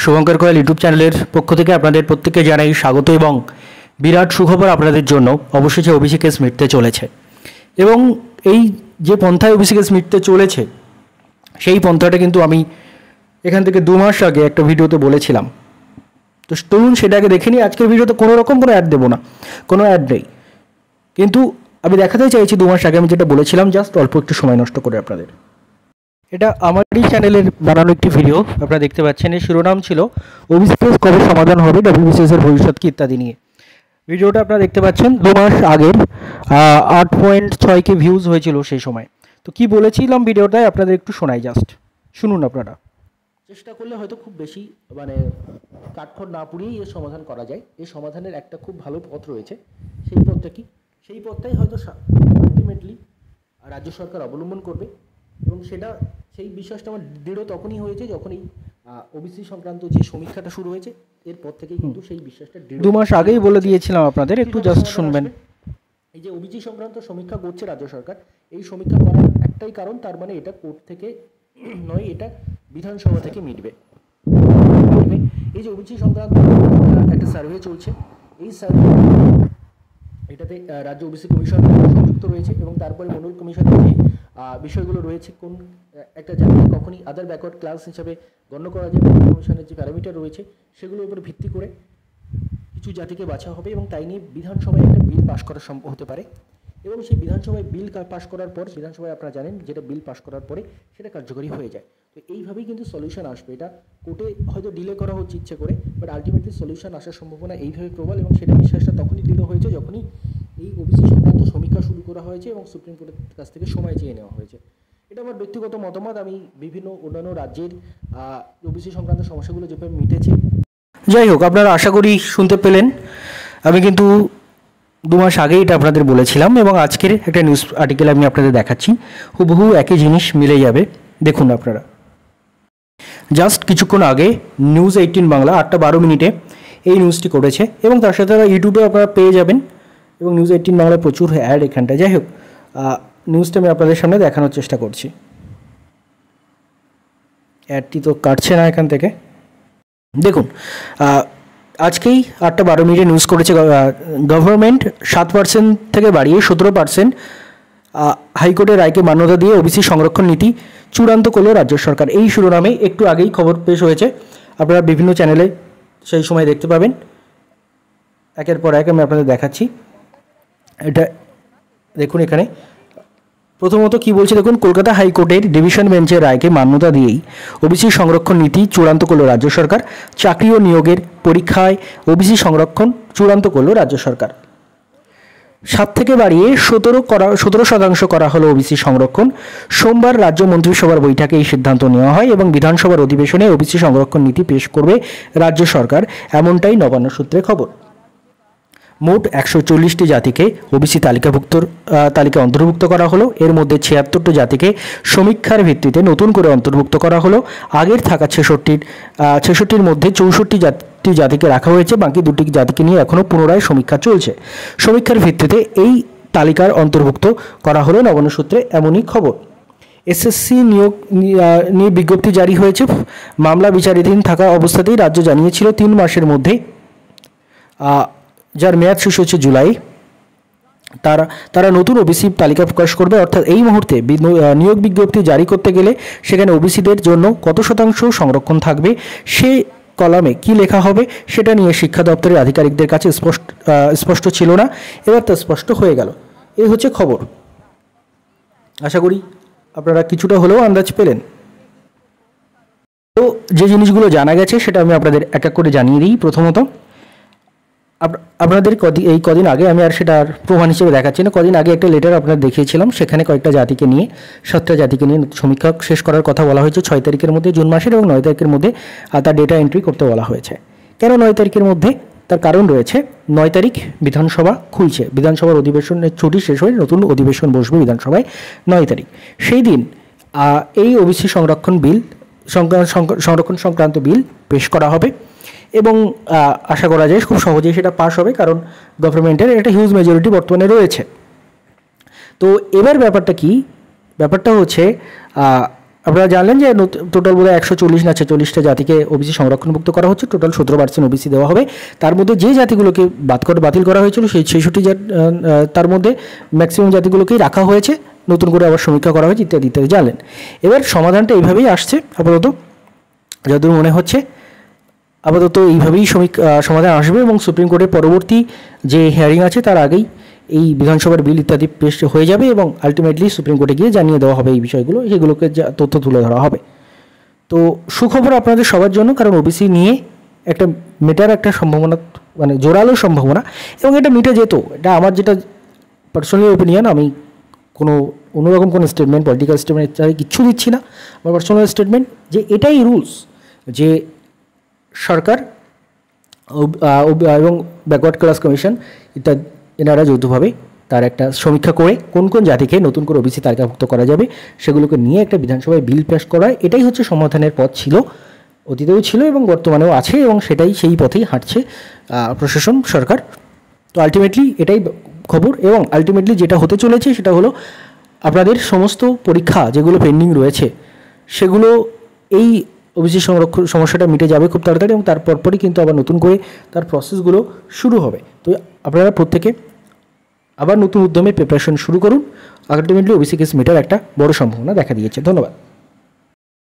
শুভঙ্কর কোয়েল YouTube চ্যানেলের পক্ষ থেকে আপনাদের প্রত্যেককে জানাই স্বাগত এবং বিরাট সুখবর আপনাদের জন্য। অবশেষে ওবিসি কেস মিটতে চলেছে এবং এই যে পন্থায় ওবিসি কেস মিটতে চলেছে সেই পন্থাটা কিন্তু আমি এখান থেকে 2 মাস আগে একটা ভিডিওতে বলেছিলাম। তো চলুন সেটাকে দেখে নিই। আজকের ভিডিওতে কোনো রকম কোনো অ্যাড দেবো না, কোনো অ্যাড নেই, কিন্তু আমি দেখাতে চাইছি 2 মাস আগে আমি যেটা বলেছিলাম, জাস্ট অল্প একটু সময় নষ্ট করে আপনাদের। এটা আমারই চ্যানেলের বানানো একটি ভিডিও, আপনারা দেখতে পাচ্ছেন। এর শিরোনাম ছিল ওবিসি কেস কবে সমাধান হবে, ডব্লিউবিসিএস এর ভবিষ্যৎ কি ইত্যাদি নিয়ে। ভিডিওটা আপনারা দেখতে পাচ্ছেন 2 মাস আগের 8.6K ভিউজ হয়েছিল সেই সময়। তো কি বলেছিলাম ভিডিওটায় আপনাদের একটু শোনাই, জাস্ট শুনুন আপনারা। চেষ্টা করলে হয়তো খুব বেশি কাঠখড় না পুড়িয়েই এর সমাধান করা যায়। এই সমাধানের একটা খুব ভালো পথ রয়েছে। সেই পথটা কি? সেই পথটাই হয়তো আলটিমেটলি রাজ্য সরকার অবলম্বন করবে এবং সেই বিশ্বাসটা আমার দৃঢ় তখনই হয়েছে যখন এই ওবিসি সংক্রান্ত যে সমীক্ষাটা শুরু হয়েছে। এরপর থেকেই কিন্তু সেই বিশ্বাসটা 2 মাস আগেই বলে দিয়েছিলাম আপনাদের, একটু জাস্ট শুনবেন। এই যে ওবিসি সংক্রান্ত সমীক্ষা করছে রাজ্য সরকার, এই সমীক্ষা করার একটাই কারণ, তার মানে এটা কোর্ট থেকে নয়, এটা বিধানসভা থেকে মিটবে। এই যে ওবিসি সংক্রান্ত একটা সার্ভে চলছে, এই সার্ভে এটাতে রাজ্য ওবিসি কমিশন সংযুক্ত রয়েছে এবং তারপরে মন্ডল কমিশনের যে বিষয়গুলো রয়েছে, কোন একটা জাতিকে কখনই আদার ব্যাকওয়ার্ড ক্লাস হিসাবে গণ্য করা যায়, মন্ডল কমিশনের যে প্যারামিটার রয়েছে সেগুলোর উপর ভিত্তি করে কিছু জাতিকে বাছা হবে এবং তাই নিয়ে বিধানসভায় একটা বিল পাশ করা সম্ভব হতে পারে। এবং সেই বিধানসভায় বিল পাশ করার পর, বিধানসভায় আপনারা জানেন যেটা বিল পাশ করার পরে সেটা কার্যকরী হয়ে যায়। তো এইভাবেই কিন্তু সলিউশন আসবে। এটা কোর্টে হয়তো ডিলে করা হচ্ছে ইচ্ছে করে, বাট আলটিমেটলি সলিউশন আসার সম্ভাবনা এইভাবে প্রবল এবং সেটা বিশ্বাসটা তখনই দৃঢ় হয়েছে যখনই এই ওবিসি সংক্রান্ত সমীক্ষা শুরু করা হয়েছে এবং সুপ্রিম কোর্টের কাছ থেকে সময় চেয়ে নেওয়া হয়েছে। এটা আমার ব্যক্তিগত মতামত। আমি বিভিন্ন অন্যান্য রাজ্যের ওবিসি সংক্রান্ত সমস্যাগুলো যেভাবে মিটেছে, যাই হোক, আপনারা আশা করি শুনতে পেলেন। আমি কিন্তু 2 মাস আগেই এটা আপনাদের বলেছিলাম এবং আজকের একটা নিউজ আর্টিকেল আমি আপনাদের দেখাচ্ছি, হুবহু একই জিনিস মিলে যাবে। দেখুন আপনারা, জাস্ট কিছুক্ষণ আগে নিউজ 18 বাংলা 8:12 এই নিউজটি করেছে এবং তার সাথে ইউটিউবে আপনারা পেয়ে যাবেন এবং নিউজ 18 বাংলায় প্রচুর অ্যাড এখানটায়। যাই হোক, নিউজটা আমি আপনাদের সামনে দেখানোর চেষ্টা করছি। অ্যাডটি তো কাটছে না এখান থেকে। দেখুন, আজকেই 8:12 নিউজ করেছে, গভর্নমেন্ট 7% থেকে বাড়িয়ে 17% হাইকোর্টের রায়কে মান্যতা দিয়ে ওবিসি সংরক্ষণ নীতি চূড়ান্ত করল রাজ্য সরকার। এই শিরোনামে একটু আগেই খবর পেশ হয়েছে, আপনারা বিভিন্ন চ্যানেলে সেই সময় দেখতে পাবেন। একের পর এক আমি আপনাদের দেখাচ্ছি। এটা দেখুন, এখানে প্রথমত কি বলছে দেখুন, কলকাতা হাইকোর্টের ডিভিশন বেঞ্চের রায়কে মান্যতা দিয়েই ওবিসি সংরক্ষণ নীতি চূড়ান্ত করল রাজ্য সরকার। চাকরি ও নিয়োগের পরীক্ষায় ওবিসি সংরক্ষণ চূড়ান্ত করল রাজ্য সরকার। 7 থেকে বাড়িয়ে 17% করা হলো ওবিসি সংরক্ষণ। সোমবার রাজ্য মন্ত্রিসভার বৈঠকে এই সিদ্ধান্ত নেওয়া হয় এবং বিধানসভার অধিবেশনে ওবিসি সংরক্ষণ নীতি পেশ করবে রাজ্য সরকার, এমনটাই নবান্ন সূত্রে খবর। মোট 140টি জাতিকে ওবিসি তালিকা অন্তর্ভুক্ত করা হলো। এর মধ্যে 76টি জাতিকে সমীক্ষার ভিত্তিতে নতুন করে অন্তর্ভুক্ত করা হলো। আগের থাকা 66টির মধ্যে 64টি জাতিকে রাখা হয়েছে, বাকি 2টি জাতিকে নিয়ে এখনও পুনরায় সমীক্ষা চলছে। সমীক্ষার ভিত্তিতে এই তালিকার অন্তর্ভুক্ত করা হলো নবান্ন সূত্রে, এমনই খবর। এসএসসি নিয়োগ নিয়ে বিজ্ঞপ্তি জারি হয়েছে। মামলা বিচারাধীন থাকা অবস্থাতেই রাজ্য জানিয়েছিল 3 মাসের মধ্যে, যার মেয়াদ শেষ হচ্ছে জুলাই, তারা নতুন ওবিসি তালিকা প্রকাশ করবে। অর্থাৎ এই মুহূর্তে নিয়োগ বিজ্ঞপ্তি জারি করতে গেলে সেখানে ওবিসিদের জন্য কত শতাংশ সংরক্ষণ থাকবে, সে কলামে কি লেখা হবে সেটা নিয়ে শিক্ষা দপ্তরের আধিকারিকদের কাছে স্পষ্ট ছিল না। এবার তা স্পষ্ট হয়ে গেল। এই হচ্ছে খবর। আশা করি আপনারা কিছুটা হলেও আন্দাজ পেলেন। তো যে জিনিসগুলো জানা গেছে সেটা আমি আপনাদের এক এক করে জানিয়ে দিই। প্রথমত, আপনাদের এই কদিন আগে, আমি আর সেটার প্রমাণ হিসেবে দেখাচ্ছি না, কদিন আগে একটা লেটার আপনাদের দেখিয়েছিলাম, সেখানে কয়েকটা জাতিকে নিয়ে 7টা জাতিকে নিয়ে সমীক্ষা শেষ করার কথা বলা হয়েছে 6 তারিখের মধ্যে জুন মাসের এবং 9 তারিখের মধ্যে তার ডেটা এন্ট্রি করতে বলা হয়েছে। কেন 9 তারিখের মধ্যে? তার কারণ রয়েছে। 9 তারিখ বিধানসভা খুলছে, বিধানসভার অধিবেশনের ছুটি শেষ হয়ে নতুন অধিবেশন বসবে বিধানসভায় 9 তারিখ। সেই দিন এই ওবিসি সংরক্ষণ সংক্রান্ত বিল পেশ করা হবে এবং আশা করা যায় খুব সহজেই সেটা পাস হবে, কারণ গভর্নমেন্টের একটা হিউজ মেজরিটি বর্তমানে রয়েছে। তো এবার ব্যাপারটা কি? ব্যাপারটা হচ্ছে আপনারা জানলেন যে টোটাল বোধহয় 140 না 46টা জাতিকে ওবিসি সংরক্ষণভুক্ত করা হচ্ছে, টোটাল 17% ওবিসি দেওয়া হবে। তার মধ্যে যে জাতিগুলোকে বাতিল করা হয়েছিল সেই 66 তার মধ্যে ম্যাক্সিমাম জাতিগুলোকেই রাখা হয়েছে, নতুন করে আবার সমীক্ষা করা হয়েছে, ইত্যাদি ইত্যাদি জানলেন। এবার সমাধানটা এইভাবেই আসছে আপাতত, যতদূর মনে হচ্ছে আপাতত এইভাবেই সমাধান আসবে এবং সুপ্রিম কোর্টের পরবর্তী যে হিয়ারিং আছে তার আগেই এই বিধানসভার বিল ইত্যাদি পেশ হয়ে যাবে এবং আলটিমেটলি সুপ্রিম কোর্টে গিয়ে জানিয়ে দেওয়া হবে এই বিষয়গুলো, সেগুলোকে তথ্য তুলে ধরা হবে। তো সুখবর আপনাদের সবার জন্য, কারণ ওবিসি নিয়ে একটা মেটার একটা সম্ভাবনা, মানে জোরালো সম্ভাবনা, এবং এটা মিটে যেত। এটা আমার যেটা পার্সোনালি ওপিনিয়ন, আমি অন্যরকম কোনো স্টেটমেন্ট, পলিটিক্যাল স্টেটমেন্ট ইত্যাদি কিচ্ছু দিচ্ছি না, আমার পার্সোনাল স্টেটমেন্ট যে এটাই রুলস, যে সরকার এবং ব্যাকওয়ার্ড ক্লাস কমিশন ইত্যাদি এনারা যৌথভাবে তার একটা সমীক্ষা করে কোন কোন জাতিকে নতুন করে ওবিসি তালিকাভুক্ত করা যাবে সেগুলোকে নিয়ে একটা বিধানসভায় বিল পেশ করা, এটাই হচ্ছে সমাধানের পথ ছিল, অতীতেও ছিল এবং বর্তমানেও আছে, এবং সেই পথেই হাঁটছে প্রশাসন, সরকার। তো আলটিমেটলি এটাই খবর, এবং আলটিমেটলি যেটা হতে চলেছে সেটা হলো আপনাদের সমস্ত পরীক্ষা যেগুলো পেন্ডিং রয়েছে সেগুলো এই ওবিসি সংরক্ষণ সমস্যাটা মিটে যাবে খুব তাড়াতাড়ি, এবং তার পরপরই কিন্তু আবার নতুন করে তার প্রসেসগুলো শুরু হবে। তো আপনারা প্রত্যেকে আবার নতুন উদ্যমে প্রিপারেশন শুরু করুন। আলটিমেটলি ওবিসি কেস মেটার একটা বড় সম্ভাবনা দেখা দিয়েছে। ধন্যবাদ।